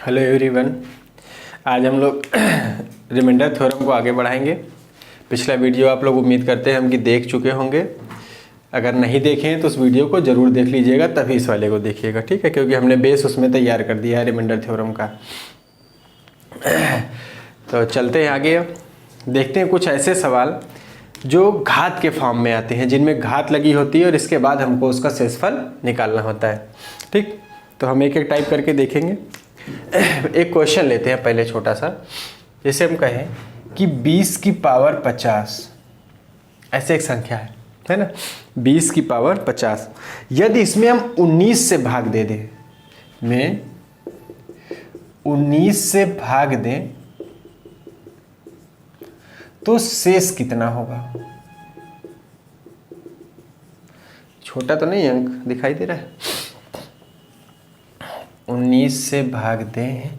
Hello everyone. आज हम लोग रिमाइंडर थ्योरम को आगे बढ़ाएंगे। पिछला वीडियो आप लोग उम्मीद करते हैं हम कि देख चुके होंगे। अगर नहीं देखे हैं तो उस वीडियो को ज़रूर देख लीजिएगा, तभी इस वाले को देखिएगा, ठीक है, क्योंकि हमने बेस उसमें तैयार कर दिया है रिमाइंडर थ्योरम का। तो चलते हैं आगे। देखते हैं कुछ ऐसे सवाल जो घात के फॉर्म में आते हैं, जिनमें घात लगी होती है और इसके बाद हमको उसका शेषफल निकालना होता है। ठीक, तो हम एक एक टाइप करके देखेंगे। एक क्वेश्चन लेते हैं पहले छोटा सा। जैसे हम कहें कि 20 की पावर 50 ऐसे एक संख्या है ना, 20 की पावर 50। यदि इसमें हम 19 से भाग दे दें, में 19 से भाग दें तो शेष कितना होगा? छोटा तो नहीं अंक दिखाई दे रहा है। 19 से भाग दें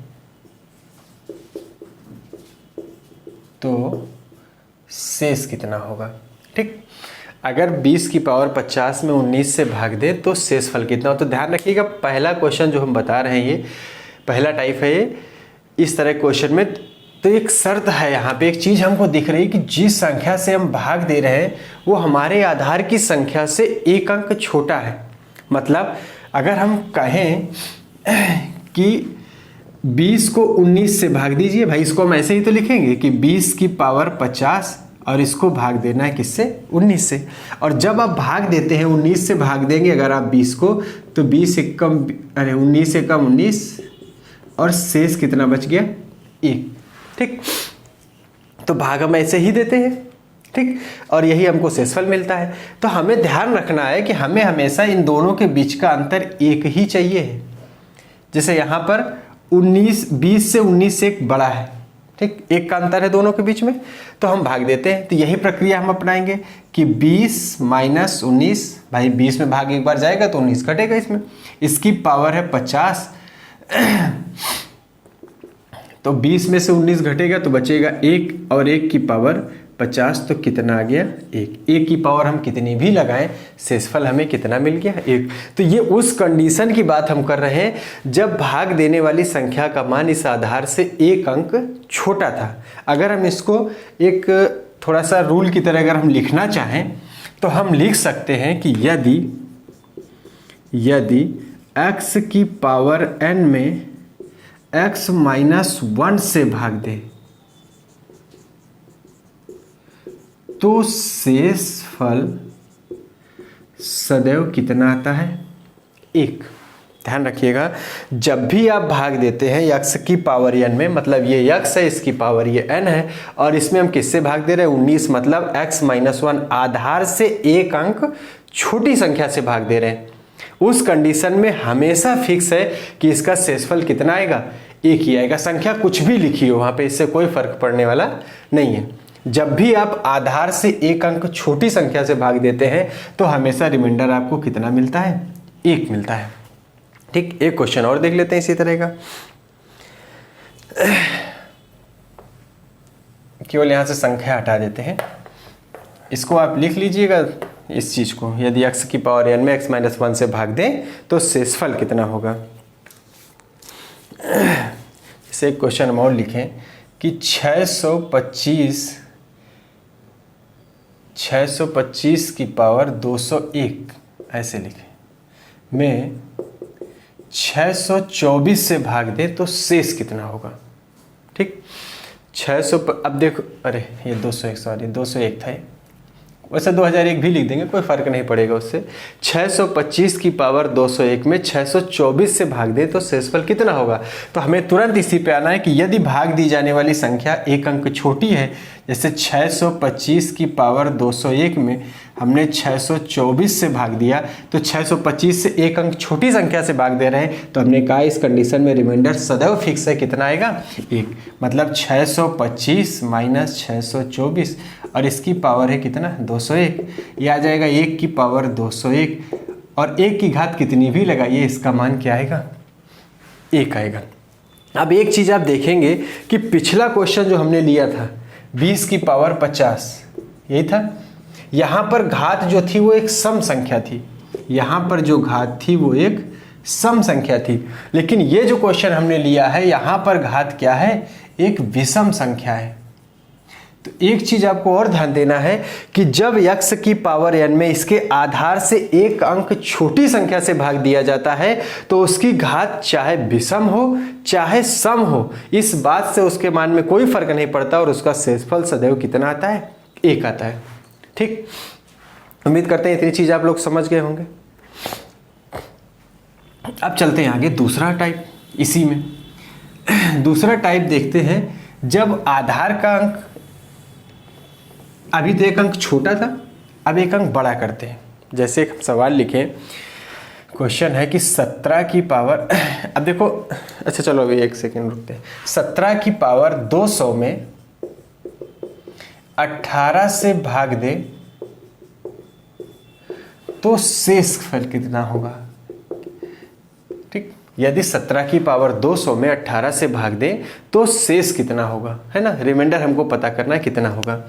तो शेष कितना होगा? ठीक, अगर 20 की पावर 50 में 19 से भाग दें तो शेषफल कितना हो? तो ध्यान रखिएगा, पहला क्वेश्चन जो हम बता रहे हैं ये पहला टाइप है। ये इस तरह क्वेश्चन में तो एक शर्त है, यहाँ पे एक चीज़ हमको दिख रही है कि जिस संख्या से हम भाग दे रहे हैं वो हमारे आधार की संख्या से एक अंक छोटा है। मतलब अगर हम कहें कि 20 को 19 से भाग दीजिए, भाई इसको हम ऐसे ही तो लिखेंगे कि 20 की पावर 50 और इसको भाग देना है किससे? 19 से। और जब आप भाग देते हैं 19 से भाग देंगे अगर आप 20 को, तो 20 एक कम 19 से कम 19 और शेष कितना बच गया? 1। ठीक, तो भाग हम ऐसे ही देते हैं, ठीक, और यही हमको शेषफल मिलता है। तो हमें ध्यान रखना है कि हमें हमेशा इन दोनों के बीच का अंतर एक ही चाहिए है। जैसे यहाँ पर 20 से 19 से एक बड़ा है, ठीक, एक का अंतर है दोनों के बीच में, तो हम भाग देते हैं। तो यही प्रक्रिया हम अपनाएंगे कि 20 माइनस 19, भाई 20 में भाग एक बार जाएगा तो 19 घटेगा इसमें। इसकी पावर है 50, तो 20 में से 19 घटेगा तो बचेगा 1, और 1 की पावर 50 तो कितना आ गया? 1। 1 की पावर हम कितनी भी लगाएं, शेषफल हमें कितना मिल गया? 1। तो ये उस कंडीशन की बात हम कर रहे हैं जब भाग देने वाली संख्या का मान इस आधार से एक अंक छोटा था। अगर हम इसको एक थोड़ा सा रूल की तरह अगर हम लिखना चाहें तो हम लिख सकते हैं कि यदि x की पावर n में x माइनस 1 से भाग दे तो शेषफल सदैव कितना आता है? 1। ध्यान रखिएगा, जब भी आप भाग देते हैं x की पावर n में, मतलब ये x है, इसकी पावर ये n है, और इसमें हम किससे भाग दे रहे हैं? 19, मतलब x माइनस 1 आधार से एक अंक छोटी संख्या से भाग दे रहे हैं। उस कंडीशन में हमेशा फिक्स है कि इसका शेषफल कितना आएगा? 1 ही आएगा। संख्या कुछ भी लिखी हो वहाँ पे, इससे कोई फर्क पड़ने वाला नहीं है। जब भी आप आधार से एक अंक छोटी संख्या से भाग देते हैं तो हमेशा रिमाइंडर आपको कितना मिलता है? 1 मिलता है। ठीक, एक क्वेश्चन और देख लेते हैं इसी तरह का। केवल यहाँ से संख्या हटा देते हैं, इसको आप लिख लीजिएगा इस चीज को। यदि x की पावर n में x माइनस 1 से भाग दें तो शेषफल कितना होगा? इसे एक क्वेश्चन हम और लिखें कि 625 की पावर 201 ऐसे लिखें, में 624 से भाग दें तो शेष कितना होगा? ठीक, 600 अब देखो, अरे ये 201, सॉरी 201 था, वैसे 2001 भी लिख देंगे, कोई फर्क नहीं पड़ेगा उससे। 625 की पावर 201 में 624 से भाग दे तो शेषफल कितना होगा? तो हमें तुरंत इसी पे आना है कि यदि भाग दी जाने वाली संख्या एक अंक छोटी है, जैसे 625 की पावर 201 में हमने 624 से भाग दिया, तो 625 से एक अंक छोटी संख्या से भाग दे रहे हैं, तो हमने कहा इस कंडीशन में रिमाइंडर सदैव फिक्स है। कितना आएगा? 1। मतलब 625 माइनस 624 और इसकी पावर है कितना? 201। ये आ जाएगा 1 की पावर 201, और 1 की घात कितनी भी लगाइए इसका मान क्या आएगा? 1 आएगा। अब एक चीज़ आप देखेंगे कि पिछला क्वेश्चन जो हमने लिया था 20 की पावर 50, यही था। यहाँ पर घात जो थी वो एक सम संख्या थी, यहाँ पर जो घात थी वो एक सम संख्या थी, लेकिन ये जो क्वेश्चन हमने लिया है यहाँ पर घात क्या है, एक विषम संख्या है। तो एक चीज आपको और ध्यान देना है कि जब x की पावर n में इसके आधार से एक अंक छोटी संख्या से भाग दिया जाता है तो उसकी घात चाहे विषम हो चाहे सम हो, इस बात से उसके मान में कोई फर्क नहीं पड़ता और उसका शेषफल सदैव कितना आता है, 1 आता है। ठीक, उम्मीद करते हैं इतनी चीज आप लोग समझ गए होंगे। अब चलते हैं आगे दूसरा टाइप। इसी में दूसरा टाइप देखते हैं, जब आधार का अंक, अभी तो एक अंक छोटा था, अब एक अंक बड़ा करते हैं। जैसे एक सवाल लिखे, क्वेश्चन है कि 17 की पावर, अब देखो, अच्छा चलो अभी एक सेकेंड रुकते हैं। 17 की पावर 200 में 18 से भाग दे तो शेषफल कितना होगा। ठीक, यदि 17 की पावर 200 में 18 से भाग दे तो शेष कितना होगा, है ना, रिमाइंडर हमको पता करना है कितना होगा।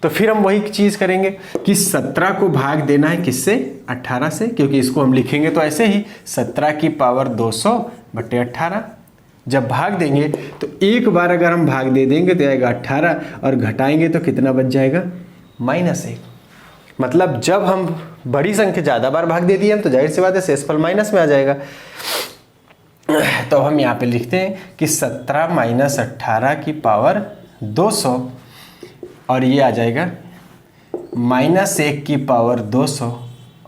तो फिर हम वही चीज करेंगे कि 17 को भाग देना है किससे, 18 से, क्योंकि इसको हम लिखेंगे तो ऐसे ही 17 की पावर 200 बटे 18। जब भाग देंगे तो एक बार अगर हम भाग दे देंगे तो आएगा 18 और घटाएंगे तो कितना बच जाएगा, -1। मतलब जब हम बड़ी संख्या ज़्यादा बार भाग दे दिए हम तो जाहिर सी बात है शेषफल माइनस में आ जाएगा। तो हम यहाँ पे लिखते हैं कि 17 - 18 की पावर 200 और ये आ जाएगा -1 की पावर 200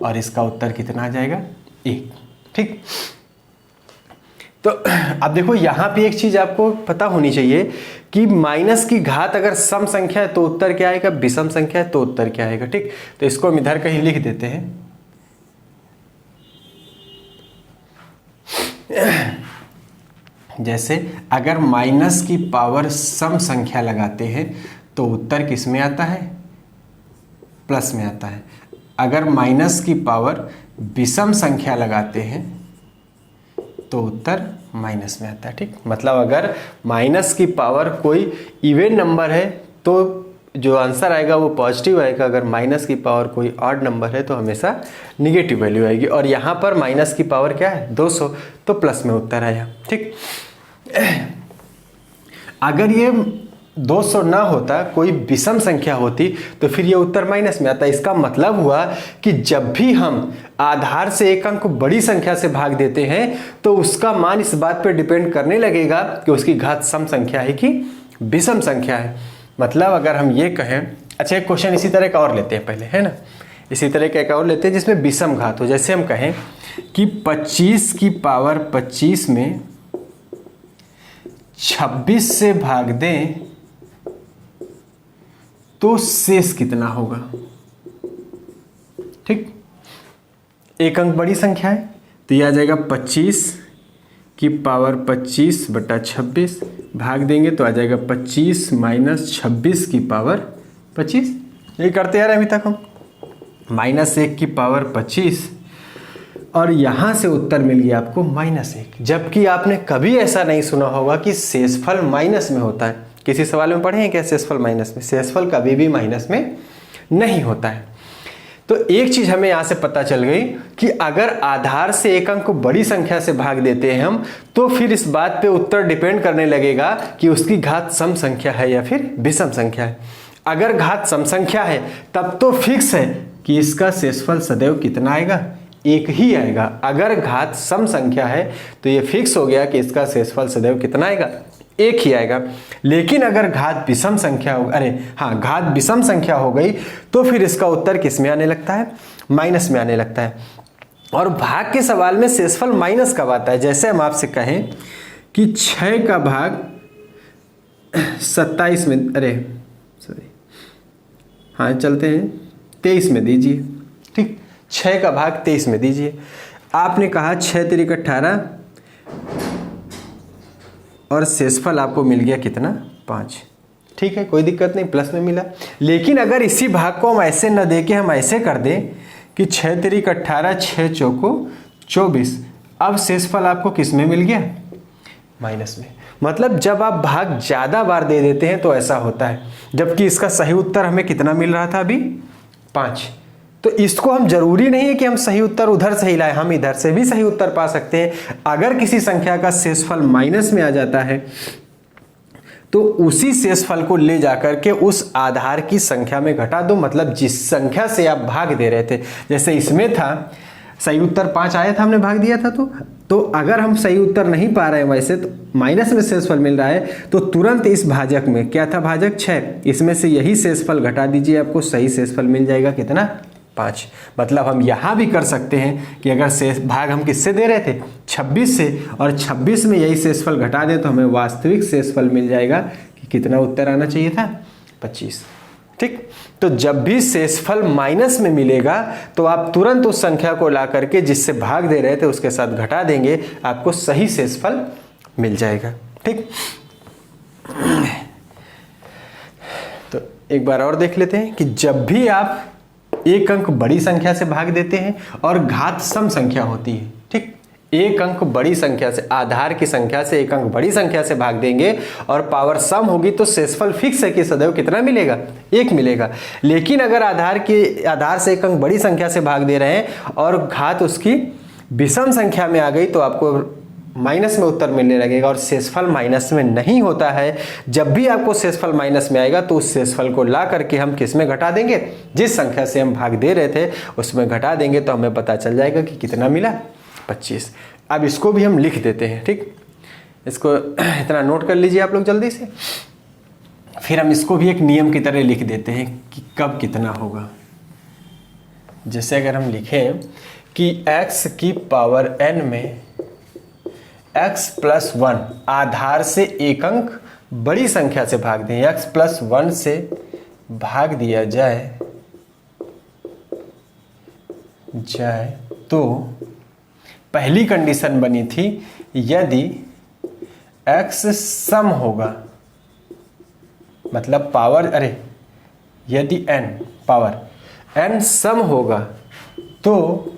और इसका उत्तर कितना आ जाएगा, 1। ठीक, तो अब देखो यहाँ पे एक चीज आपको पता होनी चाहिए कि माइनस की घात अगर सम संख्या है तो उत्तर क्या आएगा, विषम संख्या है तो उत्तर क्या आएगा। ठीक, तो इसको हम इधर कहीं लिख देते हैं। जैसे अगर माइनस की पावर सम संख्या लगाते हैं तो उत्तर किस में आता है, प्लस में आता है। अगर माइनस की पावर विषम संख्या लगाते हैं तो उत्तर माइनस में आता है। ठीक, मतलब अगर माइनस की पावर कोई इवन नंबर है तो जो आंसर आएगा वो पॉजिटिव आएगा, अगर माइनस की पावर कोई ऑड नंबर है तो हमेशा निगेटिव वैल्यू आएगी। और यहाँ पर माइनस की पावर क्या है, 200, तो प्लस में उत्तर आया। ठीक, अगर ये 200 ना होता, कोई विषम संख्या होती तो फिर ये उत्तर माइनस में आता। इसका मतलब हुआ कि जब भी हम आधार से एक अंक को बड़ी संख्या से भाग देते हैं तो उसका मान इस बात पर डिपेंड करने लगेगा कि उसकी घात सम संख्या है कि विषम संख्या है। मतलब अगर हम ये कहें, अच्छा एक क्वेश्चन इसी तरह का और लेते हैं पहले, है ना, इसी तरह का एक और लेते हैं जिसमें विषम घात हो। जैसे हम कहें कि 25 की पावर 25 में 26 से भाग दें तो शेष कितना होगा। ठीक, एक अंक बड़ी संख्या है तो यह आ जाएगा 25 की पावर 25 बटा 26, भाग देंगे तो आ जाएगा 25 - 26 की पावर 25। यही करते आ रहे हैं अभी तक हम, -1 की पावर 25 और यहाँ से उत्तर मिल गया आपको -1। जबकि आपने कभी ऐसा नहीं सुना होगा कि शेषफल माइनस में होता है। किसी सवाल में पढ़े हैं क्या शेषफल माइनस में? शेषफल कभी भी माइनस में नहीं होता है। तो एक चीज हमें यहाँ से पता चल गई कि अगर आधार से एक अंक को बड़ी संख्या से भाग देते हैं हम तो फिर इस बात पे उत्तर डिपेंड करने लगेगा कि उसकी घात सम संख्या है या फिर विषम संख्या है। अगर घात सम संख्या है तब तो फिक्स है कि इसका शेषफल सदैव कितना आएगा, 1 ही आएगा। अगर घात सम संख्या है तो ये फिक्स हो गया कि इसका शेषफल सदैव कितना आएगा, 1 ही आएगा। लेकिन अगर घात विषम संख्या हो, घात विषम संख्या हो गई तो फिर इसका उत्तर किस में आने लगता है, माइनस में आने लगता है। और भाग के सवाल में शेषफल माइनस कब आता है? जैसे हम आपसे कहें कि 6 का भाग 27 में, चलते हैं 23 में दीजिए। ठीक, 6 का भाग 23 में दीजिए। आपने कहा 6 × 18 और शेषफल आपको मिल गया कितना, 5। ठीक है, कोई दिक्कत नहीं, प्लस में मिला। लेकिन अगर इसी भाग को हम ऐसे न दे के हम ऐसे कर दें कि 6 × 18 6 चौको 24, अब शेषफल आपको किस में मिल गया, माइनस में। मतलब जब आप भाग ज़्यादा बार दे देते हैं तो ऐसा होता है। जबकि इसका सही उत्तर हमें कितना मिल रहा था अभी, 5। तो इसको हम जरूरी नहीं है कि हम सही उत्तर उधर से ही लाएं, हम इधर से भी सही उत्तर पा सकते हैं। अगर किसी संख्या का शेषफल माइनस में आ जाता है तो उसी शेषफल को ले जाकर के उस आधार की संख्या में घटा दो, मतलब जिस संख्या से आप भाग दे रहे थे। जैसे इसमें था सही उत्तर 5 आया था, हमने भाग दिया था, तो अगर हम सही उत्तर नहीं पा रहे हैं वैसे तो माइनस में शेषफल मिल रहा है तो तुरंत इस भाजक में क्या था, भाजक 6, इसमें से यही शेषफल घटा दीजिए, आपको सही शेषफल मिल जाएगा कितना, 5। मतलब हम यहाँ भी कर सकते हैं कि अगर शेष भाग हम किससे दे रहे थे, 26 से, और 26 में यही शेषफल घटा दें तो हमें वास्तविक शेषफल मिल जाएगा कि कितना उत्तर आना चाहिए था, 25। ठीक, तो जब भी शेषफल माइनस में मिलेगा तो आप तुरंत उस संख्या को ला करके जिससे भाग दे रहे थे उसके साथ घटा देंगे, आपको सही शेषफल मिल जाएगा। ठीक, तो एक बार और देख लेते हैं कि जब भी आप एक अंक बड़ी संख्या से भाग देते हैं और घात सम संख्या होती है, ठीक, एक अंक बड़ी संख्या से, आधार की संख्या से एक अंक बड़ी संख्या से भाग देंगे और पावर सम होगी तो शेषफल फिक्स है कि सदैव कितना मिलेगा, 1 मिलेगा। लेकिन अगर आधार से एक अंक बड़ी संख्या से भाग दे रहे हैं और घात उसकी विषम संख्या में आ गई तो आपको माइनस में उत्तर मिलने लगेगा, और शेषफल माइनस में नहीं होता है। जब भी आपको शेषफल माइनस में आएगा तो उस शेषफल को ला करके हम किस में घटा देंगे, जिस संख्या से हम भाग दे रहे थे उसमें घटा देंगे तो हमें पता चल जाएगा कि कितना मिला, 25। अब इसको भी हम लिख देते हैं। ठीक, इसको इतना नोट कर लीजिए आप लोग जल्दी से, फिर हम इसको भी एक नियम की तरह लिख देते हैं कि कब कितना होगा। जैसे अगर हम लिखें कि x की पावर n में x प्लस 1 आधार से एक अंक बड़ी संख्या से भाग दें, x प्लस 1 से भाग दिया जाए तो पहली कंडीशन बनी थी यदि x सम होगा, मतलब पावर, यदि n पावर n सम होगा तो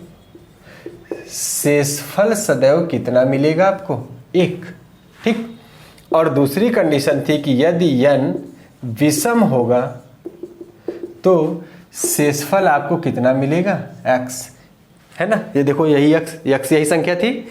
शेषफल सदैव कितना मिलेगा आपको, 1। ठीक, और दूसरी कंडीशन थी कि यदि n विषम होगा तो शेषफल आपको कितना मिलेगा, x, है ना। ये देखो यही x यही संख्या थी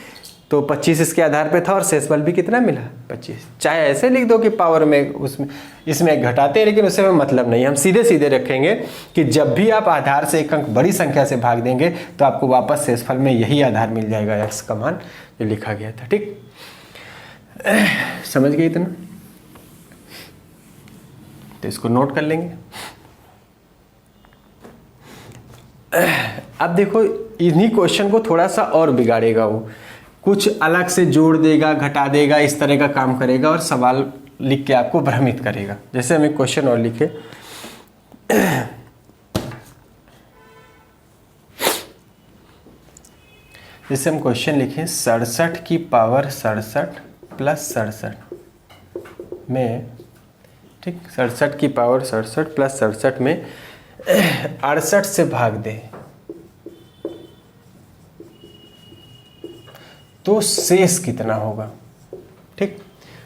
तो 25 इसके आधार पे था और शेषफल भी कितना मिला, 25। चाहे ऐसे लिख दो कि पावर में उसमें इसमें घटाते हैं, लेकिन उससे में मतलब नहीं, हम सीधे सीधे रखेंगे कि जब भी आप आधार से एक अंक बड़ी संख्या से भाग देंगे तो आपको वापस शेषफल में यही आधार मिल जाएगा, x का मान जो लिखा गया था। ठीक, समझ गए इतना, तो इसको नोट कर लेंगे। अब देखो इन्हीं क्वेश्चन को थोड़ा सा और बिगाड़ेगा, वो कुछ अलग से जोड़ देगा, घटा देगा, इस तरह का काम करेगा और सवाल लिख के आपको भ्रमित करेगा। जैसे हम एक क्वेश्चन और लिखे, जैसे हम क्वेश्चन लिखें 67 की पावर 67 प्लस 67 में, ठीक, 67 की पावर 67 प्लस 67 में 68 से भाग दे तो शेष कितना होगा। ठीक,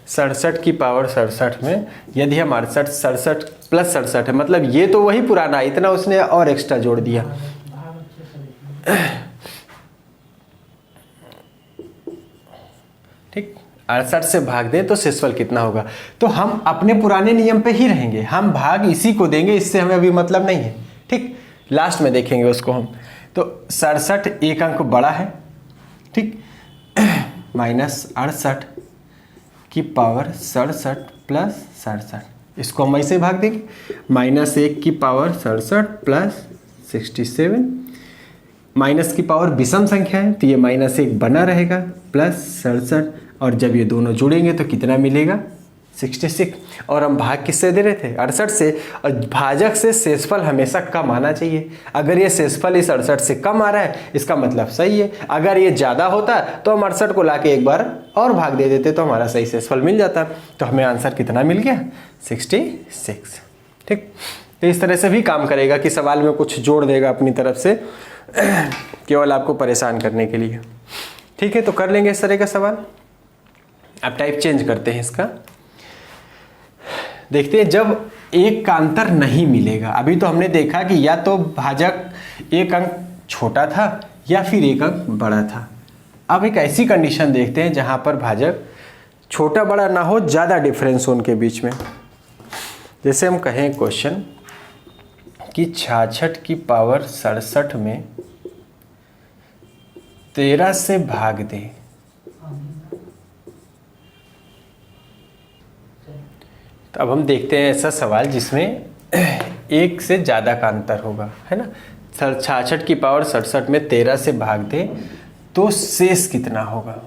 67 की पावर 67 में यदि हम 67 प्लस 67 है, मतलब ये तो वही पुराना, इतना उसने और एक्स्ट्रा जोड़ दिया। ठीक, 68 से भाग दें तो शेषफल कितना होगा। तो हम अपने पुराने नियम पे ही रहेंगे, हम भाग इसी को देंगे, इससे हमें अभी मतलब नहीं है। ठीक, लास्ट में देखेंगे उसको हम। तो 67 एक अंक बड़ा है, ठीक, माइनस 68 की पावर 67 प्लस 67, इसको हम ऐसे भाग देंगे, -1 की पावर 67 प्लस 67, माइनस की पावर विषम संख्या है तो ये -1 बना रहेगा प्लस 67, और जब ये दोनों जुड़ेंगे तो कितना मिलेगा, 66। और हम भाग किससे दे रहे थे, 68 से, और भाजक से शेषफल हमेशा कम आना चाहिए। अगर ये शेषफल इस 68 से कम आ रहा है इसका मतलब सही है, अगर ये ज़्यादा होता तो हम 68 को लाके एक बार और भाग दे देते तो हमारा सही शेषफल मिल जाता। तो हमें आंसर कितना मिल गया, 66। ठीक, तो इस तरह से भी काम करेगा कि सवाल में कुछ जोड़ देगा अपनी तरफ से, केवल आपको परेशान करने के लिए। ठीक है, तो कर लेंगे इस तरह का सवाल। अब टाइप चेंज करते हैं इसका, देखते हैं जब एक का अंतर नहीं मिलेगा। अभी तो हमने देखा कि या तो भाजक एक अंक छोटा था या फिर एक अंक बड़ा था। अब एक ऐसी कंडीशन देखते हैं जहां पर भाजक छोटा बड़ा ना हो, ज़्यादा डिफरेंस हो उनके बीच में। जैसे हम कहें क्वेश्चन कि 66 की पावर 67 में 13 से भाग दे, तो अब हम देखते हैं ऐसा सवाल जिसमें एक से ज़्यादा का अंतर होगा, है ना। 66 की पावर 67 में 13 से भाग दे तो शेष कितना होगा,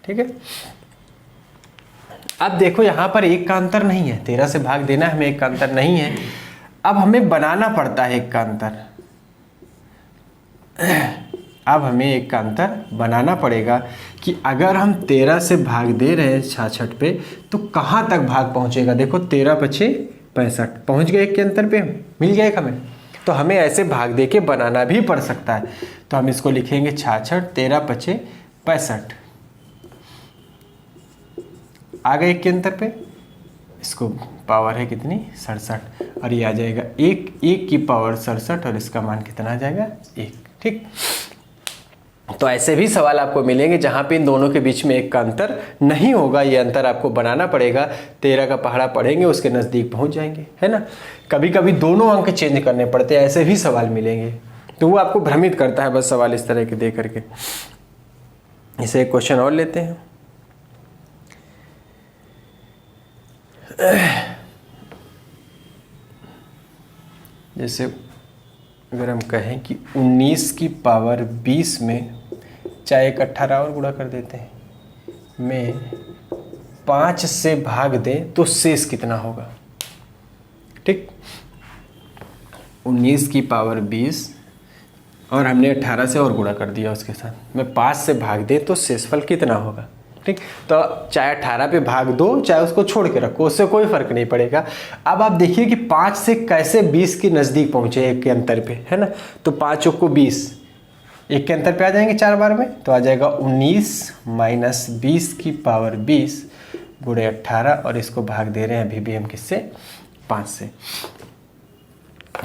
ठीक है। अब देखो यहां पर एक का अंतर नहीं है, 13 से भाग देना है हमें, एक का अंतर नहीं है। अब हमें बनाना पड़ता है एक का अंतर। अब हमें एक का अंतर बनाना पड़ेगा कि अगर हम 13 से भाग दे रहे हैं 66 पे तो कहाँ तक भाग पहुँचेगा। देखो 13 पछे 65 पहुँच गए एक के अंतर पे, मिल गया एक हमें। तो हमें ऐसे भाग दे के बनाना भी पड़ सकता है। तो हम इसको लिखेंगे 66, 13 पछे 65 आ गए एक के अंतर पे। इसको पावर है कितनी 67 और ये आ जाएगा एक की पावर 67 और इसका मान कितना आ जाएगा 1, ठीक। तो ऐसे भी सवाल आपको मिलेंगे जहां पे इन दोनों के बीच में एक का अंतर नहीं होगा, ये अंतर आपको बनाना पड़ेगा। 13 का पहाड़ा पढ़ेंगे उसके नज़दीक पहुंच जाएंगे, है ना। कभी कभी दोनों अंक चेंज करने पड़ते हैं, ऐसे भी सवाल मिलेंगे। तो वो आपको भ्रमित करता है बस सवाल इस तरह के दे करके। इसे एक क्वेश्चन और लेते हैं। जैसे अगर हम कहें कि 19 की पावर 20 में, चाहे एक 18 और गुणा कर देते हैं, में 5 से भाग दें तो शेष कितना होगा, ठीक। 19 की पावर 20 और हमने 18 से और गुणा कर दिया उसके साथ, में 5 से भाग दें तो शेषफल कितना होगा, ठीक। तो चाहे 18 पे भाग दो चाहे उसको छोड़ के रखो, उससे कोई फर्क नहीं पड़ेगा। अब आप देखिए कि 5 से कैसे 20 के नज़दीक पहुँचे एक के अंतर पे, है ना। तो 5 को 20 एक के अंतर पे आ जाएंगे 4 बार में, तो आ जाएगा 19 माइनस 20 की पावर 20 गुणे 18 और इसको भाग दे रहे हैं अभी भी हम किससे 5 से।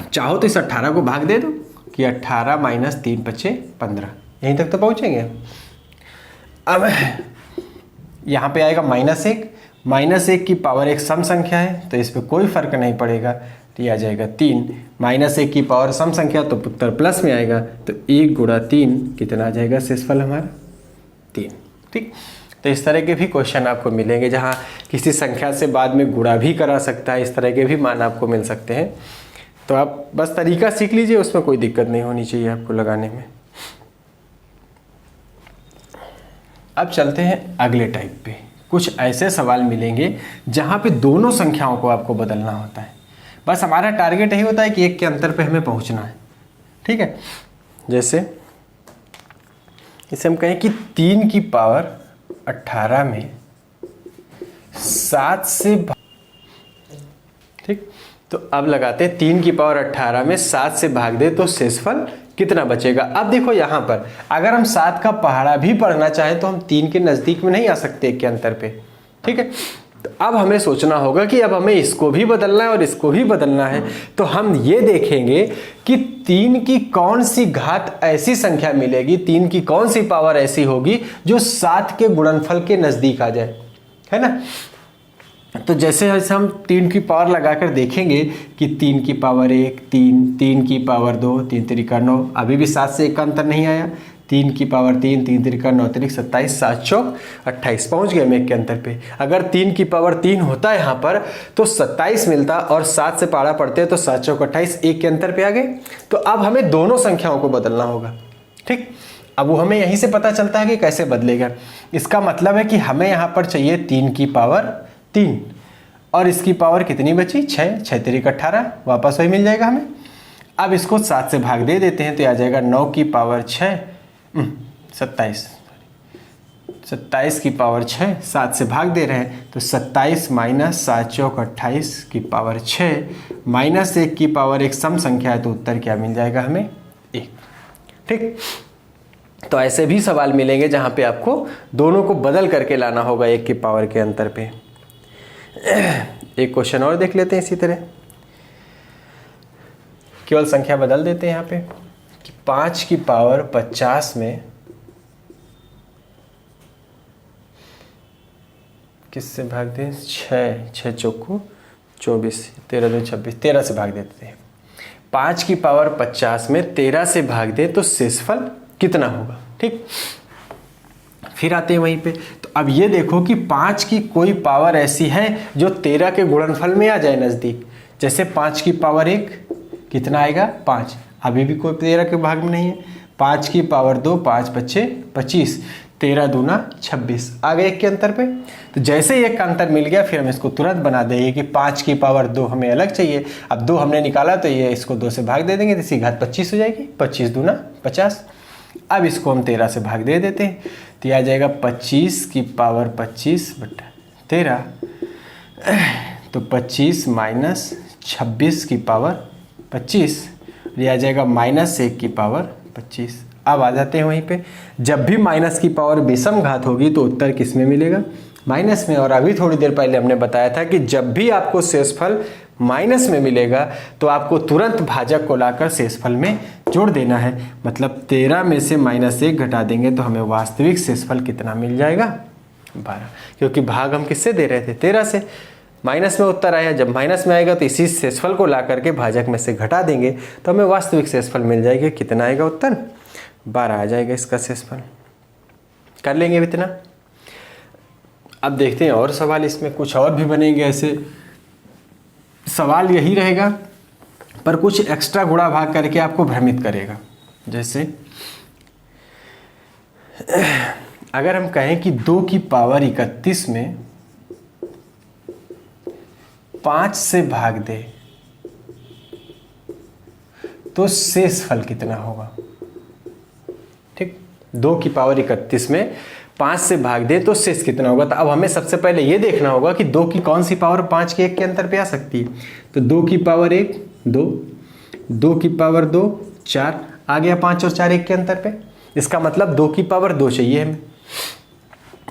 चाहो तो इस 18 को भाग दे दो कि 18 माइनस 3 पचे 15, यहीं तक तो पहुँचेंगे। अब यहाँ पे आएगा -1 की पावर एक सम संख्या है तो इस पर कोई फर्क नहीं पड़ेगा, तो ये आ जाएगा 3। -1 की पावर सम संख्या तो उत्तर प्लस में आएगा, तो 1 गुणा 3 कितना आ जाएगा शेषफल हमारा 3, ठीक। तो इस तरह के भी क्वेश्चन आपको मिलेंगे जहाँ किसी संख्या से बाद में गुणा भी करा सकता है, इस तरह के भी मान आपको मिल सकते हैं। तो आप बस तरीका सीख लीजिए, उसमें कोई दिक्कत नहीं होनी चाहिए आपको लगाने में। अब चलते हैं अगले टाइप पे। कुछ ऐसे सवाल मिलेंगे जहाँ पे दोनों संख्याओं को आपको बदलना होता है। बस हमारा टारगेट यही होता है कि एक के अंतर पे हमें पहुँचना है, ठीक है। जैसे इसे हम कहें कि 3 की पावर 18 में 7 से, ठीक। तो अब लगाते हैं 3 की पावर 18 में 7 से भाग दे तो शेषफल कितना बचेगा। अब देखो यहाँ पर अगर हम 7 का पहाड़ा भी पढ़ना चाहें तो हम 3 के नज़दीक में नहीं आ सकते एक के अंतर पे, ठीक है। तो अब हमें सोचना होगा कि अब हमें इसको भी बदलना है और इसको भी बदलना है। तो हम ये देखेंगे कि 3 की कौन सी घात ऐसी संख्या मिलेगी, 3 की कौन सी पावर ऐसी होगी जो 7 के गुणनफल के नज़दीक आ जाए, है ना। तो जैसे हम 3 की पावर लगाकर देखेंगे कि 3 की पावर 1 3, 3 की पावर 2 3 त्रिका 9, अभी भी 7 से 1 का अंतर नहीं आया। 3 की पावर 3 3 त्रिका 9 त्रिक 27, 7 चौक 28 पहुँच गए हम एक के अंतर पे। अगर 3 की पावर 3 होता है यहाँ पर तो 27 मिलता और 7 से पहाड़ा पढ़ते हैं तो 7 चौक 28 एक के अंतर पे आ गए। तो अब हमें दोनों संख्याओं को बदलना होगा, ठीक। अब वो हमें यहीं से पता चलता है कि कैसे बदलेगा। इसका मतलब है कि हमें यहाँ पर चाहिए 3 की पावर 3 और इसकी पावर कितनी बची 6, 6 त्रिक 18, वापस वही मिल जाएगा हमें। अब इसको 7 से भाग दे देते हैं तो आ जाएगा 9 की पावर 6 27 की पावर 6, 7 से भाग दे रहे हैं तो 27 माइनस 7 चौक 28 की पावर 6 माइनस 1 की पावर एक सम संख्या है तो उत्तर क्या मिल जाएगा हमें 1, ठीक। तो ऐसे भी सवाल मिलेंगे जहाँ पे आपको दोनों को बदल करके लाना होगा एक की पावर के अंतर पे। एक क्वेश्चन और देख लेते हैं इसी तरह, केवल संख्या बदल देते हैं यहाँ पे कि 5 की पावर 50 में किससे भाग दें? 6 चौको 24, 13 2 26, 13 से भाग देते हैं। 5 की पावर 50 में 13 से भाग दें तो शेषफल कितना होगा? ठीक, फिर आते हैं वहीं पे। तो अब ये देखो कि 5 की कोई पावर ऐसी है जो 13 के गुणनफल में आ जाए नज़दीक। जैसे 5 की पावर 1 कितना आएगा? 5। अभी भी कोई 13 के भाग में नहीं है। 5 की पावर 2, 5 5 25, 13 दूना 26, आ गए एक के अंतर पे। तो जैसे ही एक का अंतर मिल गया फिर हम इसको तुरंत बना देंगे कि 5 की पावर 2 हमें अलग चाहिए। अब 2 हमने निकाला तो ये इसको 2 से भाग दे देंगे तो इसी घात 25 हो जाएगी। 25 दूना 50। अब इसको हम 13 से भाग दे देते हैं तो यह आ जाएगा 25 की पावर 25 बटा 13, तो 25 माइनस 26 की पावर 25, यह आ जाएगा -1 की पावर 25। अब आ जाते हैं वहीं पे, जब भी माइनस की पावर विषम घात होगी तो उत्तर किस में मिलेगा? माइनस में। और अभी थोड़ी देर पहले हमने बताया था कि जब भी आपको शेषफल माइनस में मिलेगा तो आपको तुरंत भाजक को लाकर शेषफल में जोड़ देना है। मतलब 13 में से -1 घटा देंगे तो हमें वास्तविक शेषफल कितना मिल जाएगा? 12, क्योंकि भाग हम किससे दे रहे थे? 13 से। माइनस में उत्तर आया, जब माइनस में आएगा तो इसी शेषफल को ला करके भाजक में से घटा देंगे तो हमें वास्तविक शेषफल मिल जाएगा। कितना आएगा उत्तर? 12 आ जाएगा इसका शेषफल। कर लेंगे इतना। अब देखते हैं और सवाल, इसमें कुछ और भी बनेंगे ऐसे। सवाल यही रहेगा पर कुछ एक्स्ट्रा गुणा भाग करके आपको भ्रमित करेगा। जैसे अगर हम कहें कि 2 की पावर 31 में 5 से भाग दे तो शेषफल कितना होगा? ठीक, 2 की पावर 31 में 5 से भाग दे तो शेष कितना होगा? तो अब हमें सबसे पहले ये देखना होगा कि 2 की कौन सी पावर 5 के 1 के अंतर पे आ सकती है। तो 2 की पावर 1 2, 2 की पावर 2 4, आ गया 5 और 4 1 के अंतर पे। इसका मतलब 2 की पावर 2 चाहिए हमें।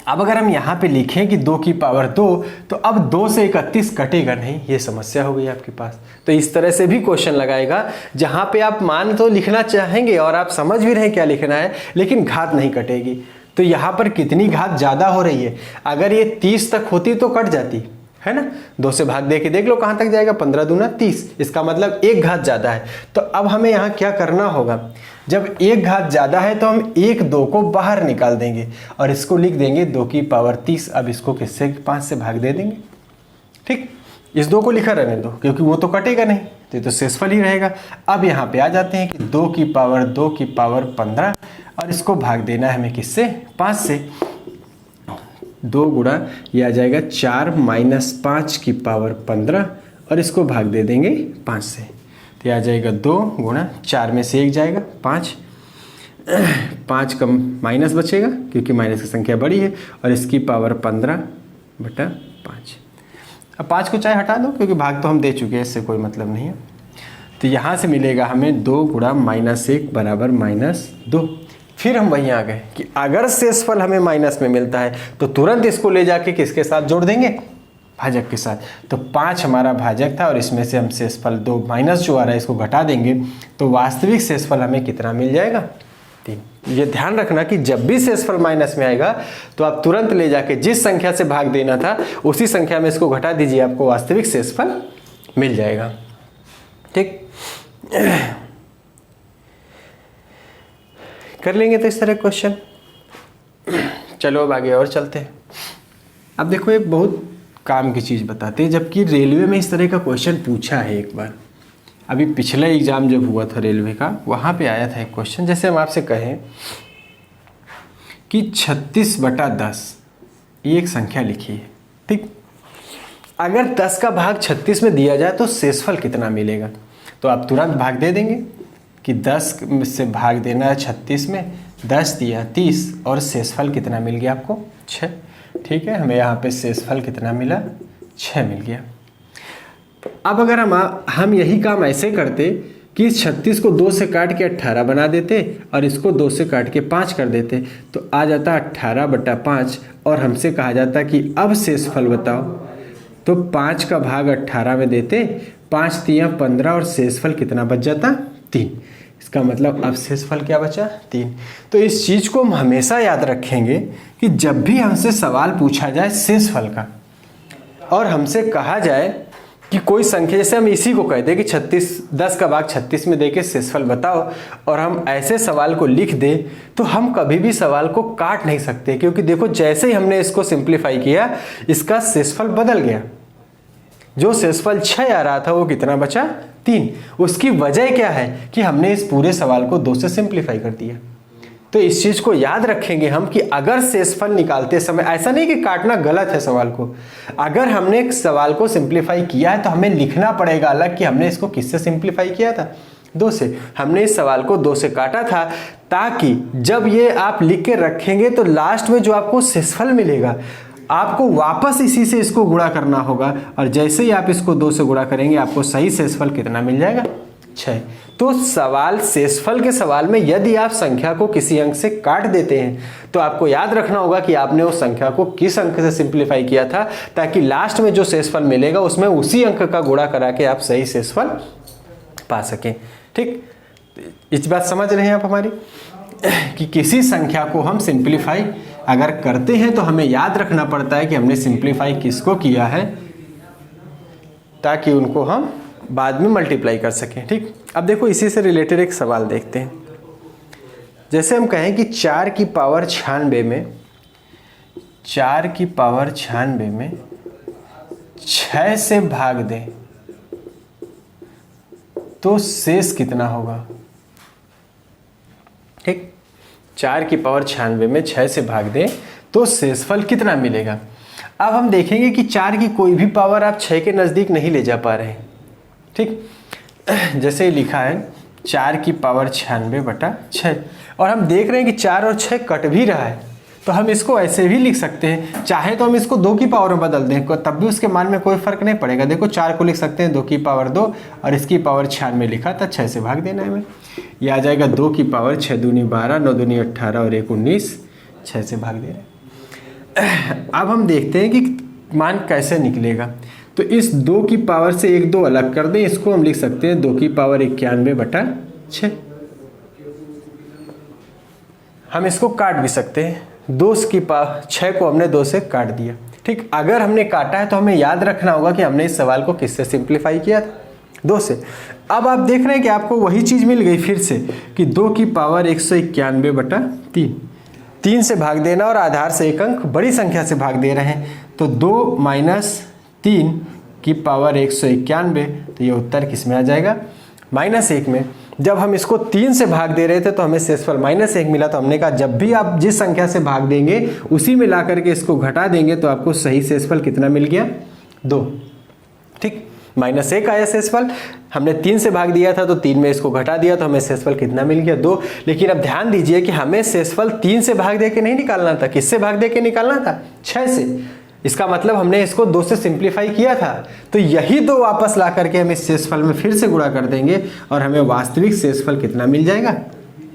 अब अगर हम यहाँ पे लिखें कि 2 की पावर 2, तो अब 2 से 31 कटेगा नहीं, ये समस्या हो गई आपके पास। तो इस तरह से भी क्वेश्चन लगाएगा जहाँ पे आप मान तो लिखना चाहेंगे और आप समझ भी रहे क्या लिखना है, लेकिन घात नहीं कटेगी। तो यहाँ पर कितनी घात ज़्यादा हो रही है? अगर ये 30 तक होती तो कट जाती है ना। 2 से भाग दे के देख लो कहाँ तक जाएगा? 15 दूना 30। इसका मतलब 1 घात ज़्यादा है। तो अब हमें यहाँ क्या करना होगा? जब 1 घात ज़्यादा है तो हम 1 2 को बाहर निकाल देंगे और इसको लिख देंगे 2 की पावर 30। अब इसको किससे? 5 से भाग दे देंगे। ठीक, इस 2 को लिखा रहने दो क्योंकि वो तो कटेगा नहीं, तो ये तो शेषफल ही रहेगा। अब यहाँ पे आ जाते हैं कि 2 की पावर 15 और इसको भाग देना है हमें किससे? 5 से। 2 गुणा ये आ जाएगा 4 माइनस 5 की पावर 15 और इसको भाग दे देंगे 5 से। तो ये आ जाएगा 2 गुणा 4 में से 1 जाएगा 5, 5 का माइनस बचेगा क्योंकि माइनस की संख्या बड़ी है, और इसकी पावर 15 बटा 5। अब 5 को चाहे हटा दो क्योंकि भाग तो हम दे चुके हैं, इससे कोई मतलब नहीं है। तो यहाँ से मिलेगा हमें 2 गुणा -1 बराबर -2। फिर हम वहीं आ गए कि अगर शेषफल हमें माइनस में मिलता है तो तुरंत इसको ले जाके किसके साथ जोड़ देंगे? भाजक के साथ। तो 5 हमारा भाजक था और इसमें से हम शेषफल 2 माइनस जो आ रहा है इसको घटा देंगे तो वास्तविक शेषफल हमें कितना मिल जाएगा? 3। ये ध्यान रखना कि जब भी शेषफल माइनस में आएगा तो आप तुरंत ले जाके जिस संख्या से भाग देना था उसी संख्या में इसको घटा दीजिए, आपको वास्तविक शेषफल मिल जाएगा। ठीक, कर लेंगे तो इस तरह क्वेश्चन। चलो अब आगे और चलते हैं। अब देखो एक बहुत काम की चीज़ बताते हैं, जबकि रेलवे में इस तरह का क्वेश्चन पूछा है एक बार। अभी पिछला एग्ज़ाम जब हुआ था रेलवे का, वहाँ पे आया था एक क्वेश्चन। जैसे हम आपसे कहें कि 36/10 ये एक संख्या लिखी है। ठीक, अगर 10 का भाग 36 में दिया जाए तो शेषफल कितना मिलेगा? तो आप तुरंत भाग दे देंगे कि 10 से भाग देना है 36 में, 10 दिया 30 और शेषफल कितना मिल गया आपको? 6। ठीक है, हमें यहाँ पे शेषफल कितना मिला? 6 मिल गया। अब अगर हम यही काम ऐसे करते कि 36 को 2 से काट के 18 बना देते और इसको 2 से काट के 5 कर देते तो आ जाता 18/5 और हमसे कहा जाता कि अब शेषफल बताओ। तो 5 का भाग 18 में देते, 5 तियां 15 और शेषफल कितना बच जाता 3। इसका मतलब अब शेषफल क्या बचा 3। तो इस चीज़ को हम हमेशा याद रखेंगे कि जब भी हमसे सवाल पूछा जाए शेषफल का और हमसे कहा जाए कि कोई संख्या, जैसे हम इसी को कहते हैं कि 36, 10 का भाग 36 में देके शेषफल बताओ, और हम ऐसे सवाल को लिख दे, तो हम कभी भी सवाल को काट नहीं सकते, क्योंकि देखो जैसे ही हमने इसको सिंप्लीफाई किया इसका शेषफल बदल गया। जो शेषफल 6 आ रहा था वो कितना बचा 3। उसकी वजह क्या है कि हमने इस पूरे सवाल को 2 से सिंप्लीफाई कर दिया। तो इस चीज को याद रखेंगे हम कि अगर शेषफल निकालते समय, ऐसा नहीं कि काटना गलत है सवाल को, अगर हमने एक सवाल को सिंप्लीफाई किया है तो हमें लिखना पड़ेगा अलग कि हमने इसको किससे सिंप्लीफाई किया था 2 से। हमने इस सवाल को 2 से काटा था, ताकि जब ये आप लिख के रखेंगे तो लास्ट में जो आपको शेषफल मिलेगा आपको वापस इसी से इसको गुणा करना होगा, और जैसे ही आप इसको 2 से गुणा करेंगे आपको सही शेषफल कितना मिल जाएगा 6। तो सवाल शेषफल के सवाल में यदि आप संख्या को किसी अंक से काट देते हैं तो आपको याद रखना होगा कि आपने उस संख्या को किस अंक से सिंप्लीफाई किया था, ताकि लास्ट में जो शेषफल मिलेगा उसमें उसी अंक का गुणा करा के आप सही शेषफल पा सकें। ठीक, इस बात समझ रहे हैं आप हमारी कि किसी संख्या को हम सिंप्लीफाई अगर करते हैं तो हमें याद रखना पड़ता है कि हमने सिंप्लीफाई किसको किया है, ताकि उनको हम बाद में मल्टीप्लाई कर सकें। ठीक, अब देखो इसी से रिलेटेड एक सवाल देखते हैं। जैसे हम कहें कि 4 की पावर 96 में 4 की पावर 96 में 6 से भाग दें तो शेष कितना होगा। ठीक, 4 की पावर 96 में 6 से भाग दें तो शेषफल कितना मिलेगा। अब हम देखेंगे कि 4 की कोई भी पावर आप 6 के नज़दीक नहीं ले जा पा रहे हैं। ठीक, जैसे लिखा है 4 की पावर 96/6, और हम देख रहे हैं कि 4 और 6 कट भी रहा है, तो हम इसको ऐसे भी लिख सकते हैं। चाहे तो हम इसको 2 की पावर में बदल दें, तब भी उसके मान में कोई फर्क नहीं पड़ेगा। देखो 4 को लिख सकते हैं 2 की पावर 2, और इसकी पावर 96 लिखा था, 6 से भाग देना है हमें। यह आ जाएगा 2 की पावर 6 दूनी 12, 9 दूनी 18 और 1 19, 6 से भाग दे रहे हैं। अब हम देखते हैं कि मान कैसे निकलेगा। तो इस 2 की पावर से 1 2 अलग कर दें, इसको हम लिख सकते हैं 2 की पावर 91/6। हम इसको काट भी सकते हैं, 2 की पावर 6 को हमने 2 से काट दिया। ठीक, अगर हमने काटा है तो हमें याद रखना होगा कि हमने इस सवाल को किससे सिंप्लीफाई किया था 2 से। अब आप देख रहे हैं कि आपको वही चीज़ मिल गई फिर से कि 2 की पावर 191/3, 3 से भाग देना और आधार से एक अंक बड़ी संख्या से भाग दे रहे हैं, तो 2 - 3 की पावर 191, तो ये उत्तर किस में आ जाएगा -1 में। जब हम इसको 3 से भाग दे रहे थे तो हमें शेषफल -1 मिला, तो हमने कहा जब भी आप जिस संख्या से भाग देंगे उसी में ला करके इसको घटा देंगे तो आपको सही शेषफल कितना मिल गया 2। ठीक, -1 आया शेषफल, हमने 3 से भाग दिया था तो 3 में इसको घटा दिया तो हमें शेषफल कितना मिल गया 2। लेकिन अब ध्यान दीजिए कि हमें शेषफल 3 से भाग दे के नहीं निकालना था, किससे भाग दे के निकालना था 6 से। इसका मतलब हमने इसको 2 से सिंप्लीफाई किया था, तो यही 2 वापस ला करके हम इस शेषफल में फिर से गुणा कर देंगे और हमें वास्तविक शेषफल कितना मिल जाएगा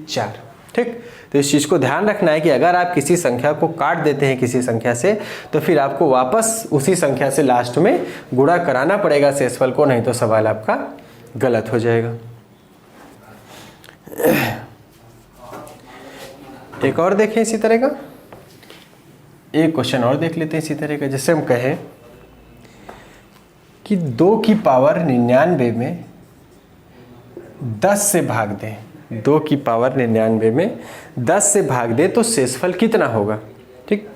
4। ठीक, तो इस चीज़ को ध्यान रखना है कि अगर आप किसी संख्या को काट देते हैं किसी संख्या से तो फिर आपको वापस उसी संख्या से लास्ट में गुणा कराना पड़ेगा शेषफल को, नहीं तो सवाल आपका गलत हो जाएगा। एक और देखें इसी तरह का, एक क्वेश्चन और देख लेते हैं इसी तरह का। जैसे हम कहें कि 2 की पावर 99 में 10 से भाग दें, 2 की पावर 99 में 10 से भाग दें तो शेषफल कितना होगा। ठीक,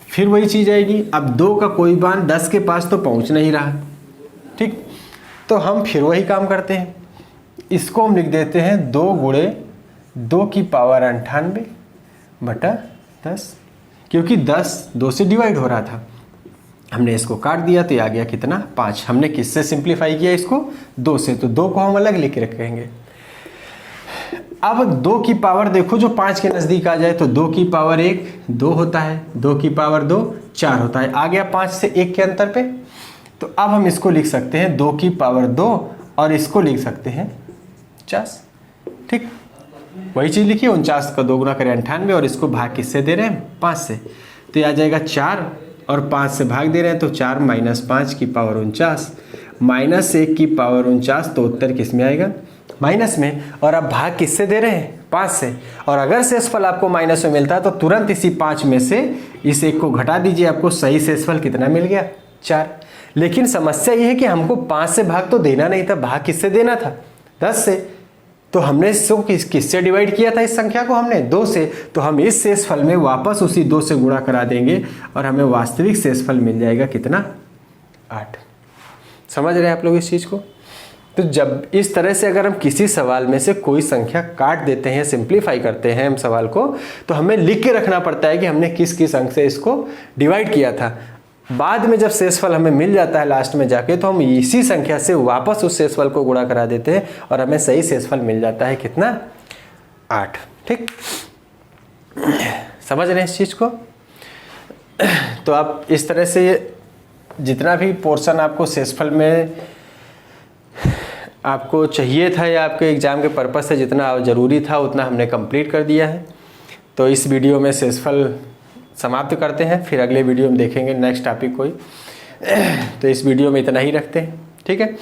फिर वही चीज़ आएगी। अब 2 का कोई मान 10 के पास तो पहुंच नहीं रहा। ठीक, तो हम फिर वही काम करते हैं, इसको हम लिख देते हैं 2 × 2 की पावर 98/10, क्योंकि 10 2 से डिवाइड हो रहा था। हमने इसको काट दिया तो आ गया कितना 5। हमने किससे सिंप्लीफाई किया इसको 2 से, तो 2 को हम अलग लिख रखेंगे। अब 2 की पावर देखो जो 5 के नज़दीक आ जाए, तो 2 की पावर 1 2 होता है, 2 की पावर 2 4 होता है, आ गया 5 से 1 के अंतर पे। तो अब हम इसको लिख सकते हैं 2 की पावर 2 और इसको लिख सकते हैं 50। ठीक, वही चीज़ लिखिए, 49 का 2 गुना करें 98 और इसको भाग किससे दे रहे हैं 5 से, तो ये आ जाएगा 4 और 5 से भाग दे रहे हैं तो 4 माइनस 5 की पावर 49 माइनस 1 की पावर 49, तो उत्तर किस में आएगा? माइनस में। और अब भाग किससे दे रहे हैं? 5 से। और अगर शेषफल आपको माइनस में मिलता है तो तुरंत इसी 5 में से इस 1 को घटा दीजिए, आपको सही शेषफल कितना मिल गया? 4। लेकिन समस्या ये है कि हमको 5 से भाग तो देना नहीं था, भाग किससे देना था? 10 से। तो हमने इसको किससे डिवाइड किया था? इस संख्या को हमने 2 से। तो हम इस शेषफल में वापस उसी 2 से गुणा करा देंगे और हमें वास्तविक शेषफल मिल जाएगा कितना? 8। समझ रहे हैं आप लोग इस चीज़ को? तो जब इस तरह से अगर हम किसी सवाल में से कोई संख्या काट देते हैं, सिंप्लीफाई करते हैं हम सवाल को, तो हमें लिख के रखना पड़ता है कि हमने किस किस अंक से इसको डिवाइड किया था। बाद में जब शेषफल हमें मिल जाता है लास्ट में जाके, तो हम इसी संख्या से वापस उस शेषफल को गुणा करा देते हैं और हमें सही शेषफल मिल जाता है कितना? 8। ठीक, समझ रहे हैं इस चीज़ को? तो आप इस तरह से जितना भी पोर्शन आपको शेषफल में आपको चाहिए था या आपके एग्ज़ाम के पर्पज़ से जितना ज़रूरी था उतना हमने कंप्लीट कर दिया है। तो इस वीडियो में शेषफल समाप्त करते हैं, फिर अगले वीडियो में देखेंगे नेक्स्ट टॉपिक कोई। तो इस वीडियो में इतना ही रखते हैं, ठीक है।